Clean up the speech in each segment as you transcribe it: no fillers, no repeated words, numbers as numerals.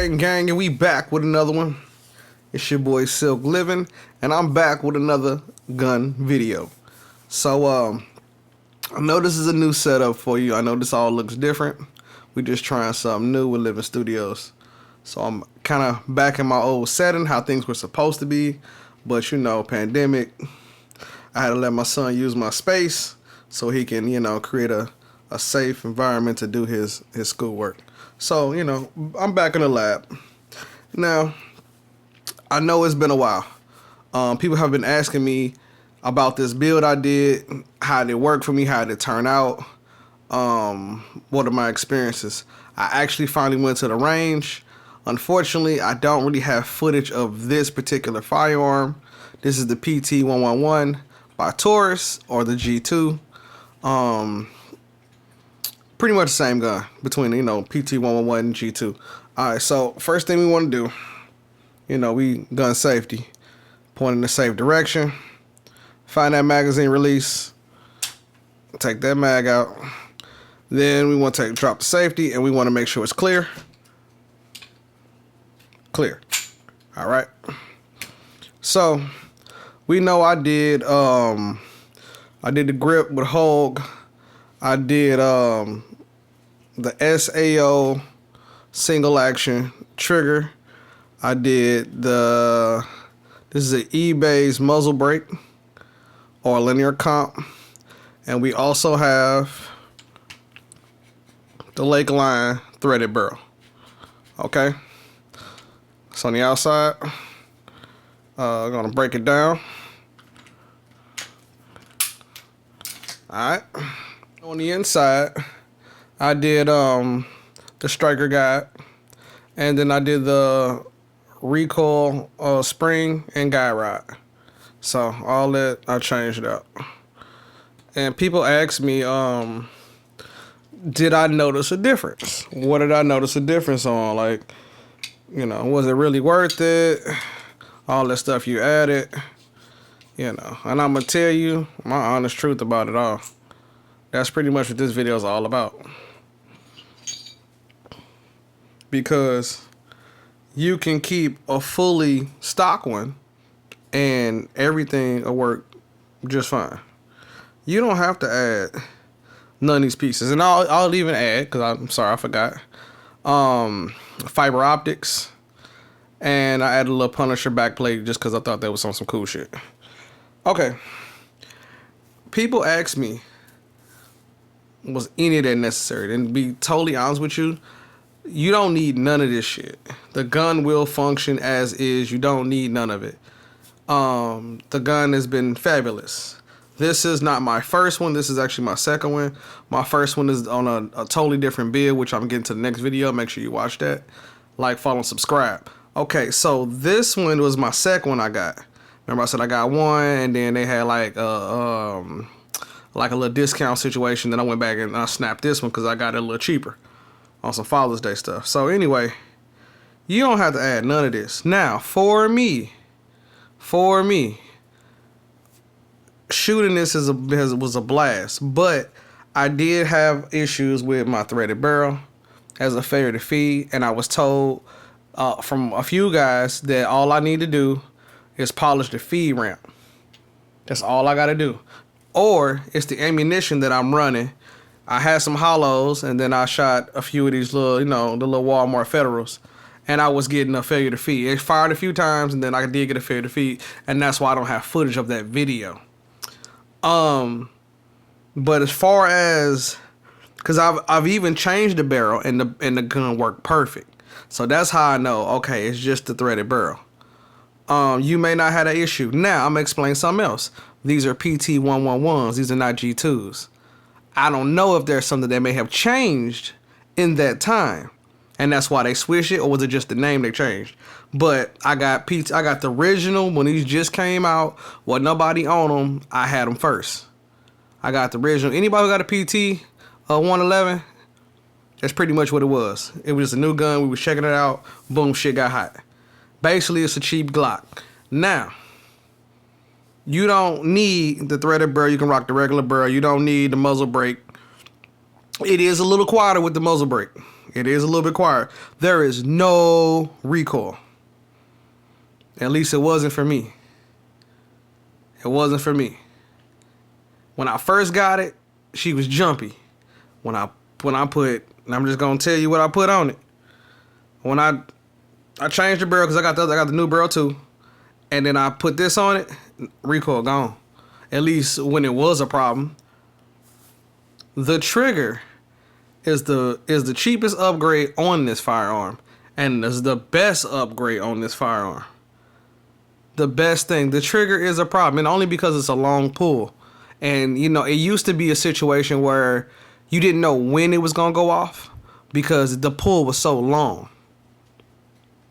Gang, and we back with another one. It's your boy Silk Living, and I'm back with another gun video. So, I know this is a new setup for you. I know this all looks different. We just trying something new with Living Studios. So I'm kind of back in my old setting, how things were supposed to be. But, you know, pandemic, I had to let my son use my space so he can, you know, create a safe environment to do his schoolwork. So, you know, I'm back in the lab. Now, I know it's been a while. People have been asking me about this build I did, how did it work for me, how did it turn out, what are my experiences. I actually finally went to the range. Unfortunately, I don't really have footage of this particular firearm. This is the PT111 by Taurus, or the G2. Pretty much the same gun between, you know, PT111 and G2. Alright, so first thing we want to do, you know, we gun safety. Point in the safe direction. Find that magazine release. Take that mag out. Then we want to drop the safety, and we want to make sure it's clear. Clear. Alright. So we know I did the grip with Hog. I did the SAO single action trigger. I did this is an eBay's muzzle brake or linear comp. And we also have the Lakeline threaded barrel. Okay. So on the outside, I'm gonna break it down. Alright. On the inside, I did the striker guide, and then I did the recoil spring and guide rod. So all that I changed out. And people ask me, did I notice a difference? What did I notice a difference on? Like, you know, was it really worth it? All that stuff you added, you know. And I'm gonna tell you my honest truth about it all. That's pretty much what this video is all about. Because you can keep a fully stock one and everything will work just fine. You don't have to add none of these pieces. And I'll even add, because I'm sorry, I forgot, fiber optics. And I added a little Punisher backplate just because I thought that was some cool shit. Okay. People ask me, was any of that necessary? And to be totally honest with you, you don't need none of this shit. The gun will function as is. You don't need none of it. The gun has been fabulous. This is not my first one. This is actually my second one. My first one is on a totally different build, which I'm getting to the next video. Make sure you watch that. Like, follow, and subscribe. Okay, so this one was my second one I got. Remember I said I got one, and then they had like a little discount situation. Then I went back and I snapped this one because I got it a little cheaper on some Father's Day stuff. So anyway, you don't have to add none of this. Now, for me, shooting this was a blast, but I did have issues with my threaded barrel as a failure to feed, and I was told from a few guys that all I need to do is polish the feed ramp. That's all I got to do. Or it's the ammunition that I'm running. I had some hollows, and then I shot a few of these little, you know, the little Walmart Federals, and I was getting a failure to feed. It fired a few times, and then I did get a failure to feed, and that's why I don't have footage of that video. But as far as, because I've even changed the barrel, and the gun worked perfect. So that's how I know, okay, it's just the threaded barrel. You may not have that issue. Now, I'm going to explain something else. These are PT111s. These are not G2s. I don't know if there's something that may have changed in that time, and that's why they switched it, or was it just the name they changed? But I got the original when these just came out. Well, nobody owned them. I had them first. I got the original. Anybody who got a PT 111? That's pretty much what it was. It was just a new gun. We was checking it out. Boom, shit got hot. Basically, it's a cheap Glock. Now, you don't need the threaded barrel. You can rock the regular barrel. You don't need the muzzle brake. It is a little quieter with the muzzle brake. It is a little bit quieter. There is no recoil. At least it wasn't for me. It wasn't for me. When I first got it, she was jumpy. When I put, and I'm just gonna tell you what I put on it. When I changed the barrel because I got the new barrel too, and then I put this on it, recoil gone. At least when it was a problem. The trigger is the cheapest upgrade on this firearm, and is the best upgrade on this firearm. The best thing, the trigger is a problem, and only because it's a long pull. And you know, it used to be a situation where you didn't know when it was gonna go off because the pull was so long.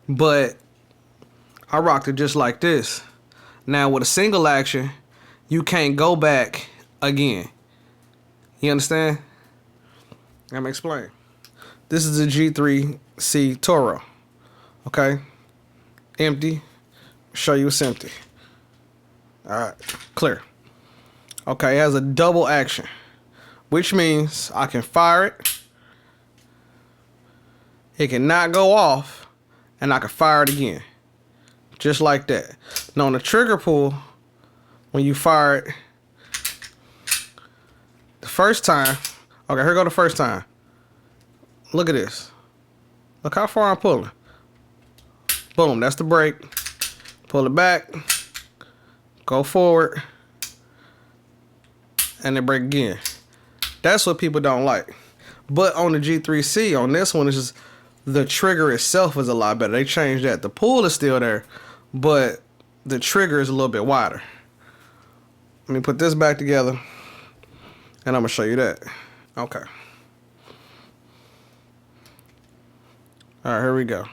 But I rocked it just like this. Now with a single action, you can't go back again. You understand? Let me explain. This is a G3C Taurus. Okay? Empty. Show you it's empty. Alright, clear. Okay, it has a double action, which means I can fire it. It cannot go off, and I can fire it again. Just like that. Now on the trigger pull, when you fire it the first time, okay, here go the first time. Look at this. Look how far I'm pulling. Boom, that's the brake. Pull it back. Go forward. And then brake again. That's what people don't like. But on the G3C, on this one, it's just the trigger itself is a lot better. They changed that. The pull is still there, but the trigger is a little bit wider. Let me put this back together, and I'm gonna show you that. Okay. All right, here we go.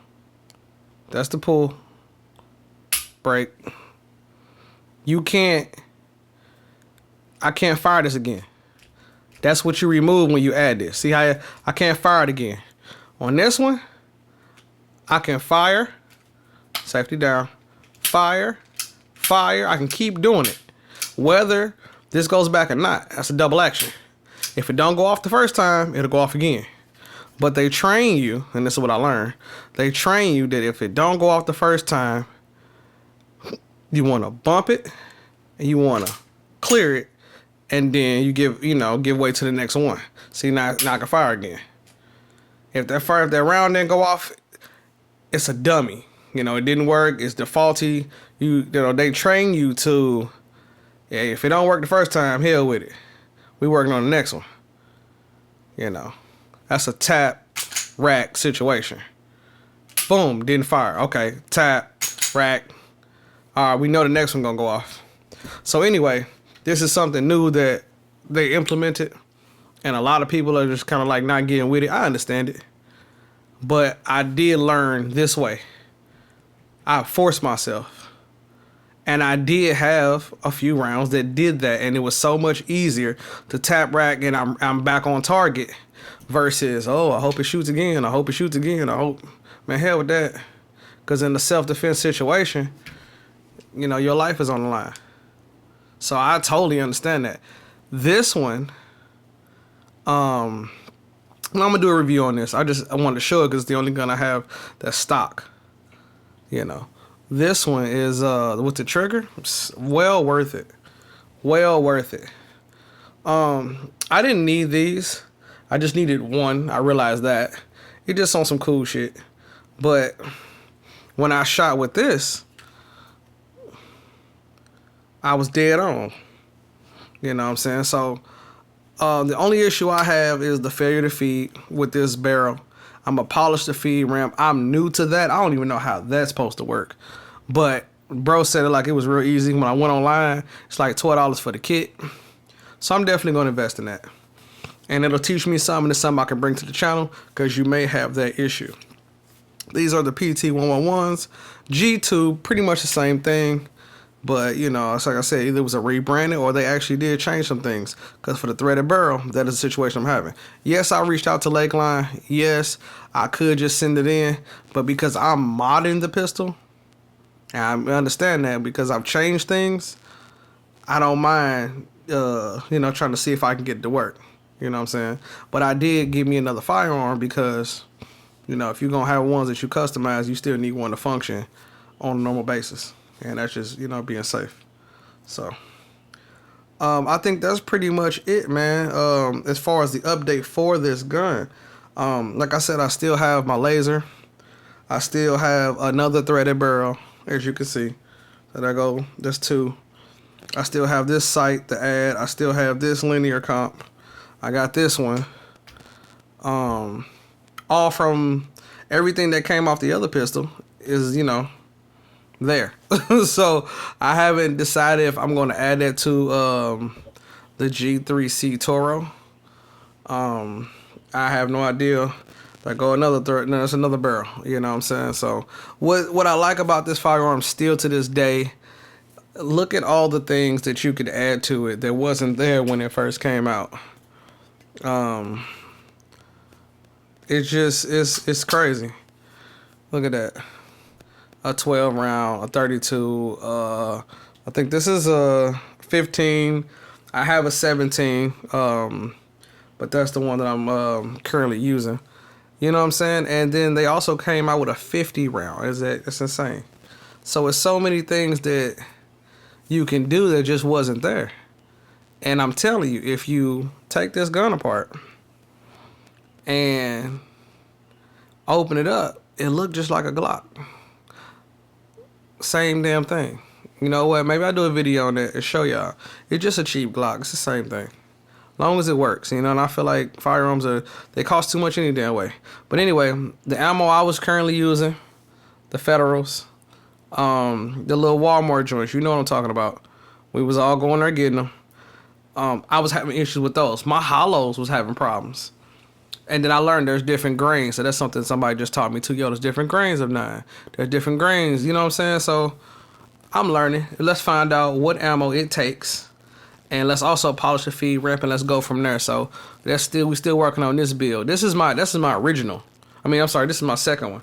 That's the pull. Brake. I can't fire this again. That's what you remove when you add this. See how I can't fire it again. On this one, I can fire, safety down, fire, fire. I can keep doing it. Whether this goes back or not, that's a double action. If it don't go off the first time, it'll go off again. But they train you, and this is what I learned, they train you that if it don't go off the first time, you want to bump it, and you want to clear it, and then you give way to the next one. See, now I can fire again. If that round didn't go off, it's a dummy. You know, it didn't work. It's defaulty. You know, they train you to, yeah, if it don't work the first time, hell with it. We working on the next one. You know, that's a tap rack situation. Boom, didn't fire. Okay, tap, rack. All right, we know the next one gonna go off. So anyway, this is something new that they implemented, and a lot of people are just kind of like not getting with it. I understand it, but I did learn this way. I forced myself, and I did have a few rounds that did that, and it was so much easier to tap rack and I'm back on target versus, oh, I hope it shoots again. I hope it shoots again. I hope, man, hell with that. Because in the self-defense situation, you know, your life is on the line. So I totally understand that. This one, I'm gonna do a review on this. I wanted to show it because it's the only gun I have that's stock. You know, this one is with the trigger, it's well worth it. Well worth it. I didn't need these. I just needed one. I realized that. It just on some cool shit. But when I shot with this, I was dead on. You know what I'm saying? So the only issue I have is the failure to feed with this barrel. I'm going to polish the feed ramp. I'm new to that. I don't even know how that's supposed to work. But bro said it like it was real easy. When I went online, it's like $12 for the kit. So I'm definitely going to invest in that. And it'll teach me something. It's something I can bring to the channel because you may have that issue. These are the PT111s. G2, pretty much the same thing. But, you know, it's like I said, either it was a rebranding or they actually did change some things. Because for the threaded barrel, that is the situation I'm having. Yes, I reached out to Lakeline. Yes, I could just send it in. But because I'm modding the pistol, and I understand that because I've changed things, I don't mind, you know, trying to see if I can get it to work. You know what I'm saying? But I did give me another firearm because You know, if you're gonna have ones that you customize, you still need one to function on a normal basis, and that's just, you know, being safe. So I think that's pretty much it, man. As far as the update for this gun, like I said, I still have my laser. I still have another threaded barrel, as you can see. So there go, that's 2. I still have this sight to add. I still have this linear comp. I got this one. All from everything that came off the other pistol is, you know, there. So I haven't decided if I'm going to add that to the G3C Toro. I have no idea. Like, go another thread, no, it's another barrel. You know what I'm saying? So what I like about this firearm still to this day, look at all the things that you could add to it that wasn't there when it first came out. It's just, it's crazy. Look at that. A 12 round, a 32. I think this is a 15. I have a 17, but that's the one that I'm currently using. You know what I'm saying? And then they also came out with a 50 round. It's insane. So it's so many things that you can do that just wasn't there. And I'm telling you, if you take this gun apart and open it up, it looked just like a Glock. Same damn thing. You know what? Maybe I'll do a video on that and show y'all. It's just a cheap Glock. It's the same thing. Long as it works, you know, and I feel like firearms they cost too much any damn way. But anyway, the ammo I was currently using, the Federals, the little Walmart joints, you know what I'm talking about. We was all going there getting them. I was having issues with those. My hollows was having problems. And then I learned there's different grains. So that's something somebody just taught me too. Yo, there's different grains of 9. There's different grains, you know what I'm saying? So I'm learning. Let's find out what ammo it takes. And let's also polish the feed ramp and let's go from there. So we still working on this build. This is my original. I mean, I'm sorry, this is my second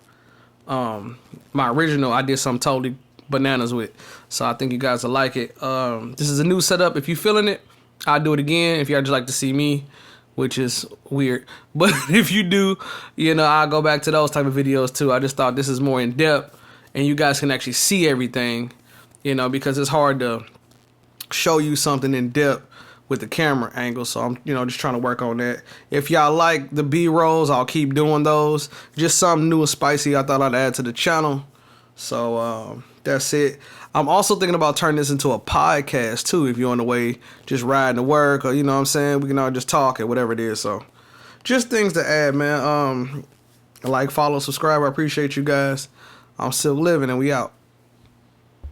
one. My original I did something totally bananas with. So I think you guys will like it. This is a new setup. If you feeling it, I'll do it again. If y'all just like to see me, which is weird. But if you do, you know, I'll go back to those type of videos too. I just thought this is more in depth and you guys can actually see everything, you know, because it's hard to show you something in depth with the camera angle. So I'm, you know, just trying to work on that. If y'all like the B-rolls, I'll keep doing those. Just something new and spicy I thought I'd add to the channel. So that's it. I'm also thinking about turning this into a podcast too, if you're on the way just riding to work, or you know what I'm saying, we can all just talk or whatever it is. So just things to add, man. Like, follow, subscribe. I appreciate you guys. I'm still living and we out.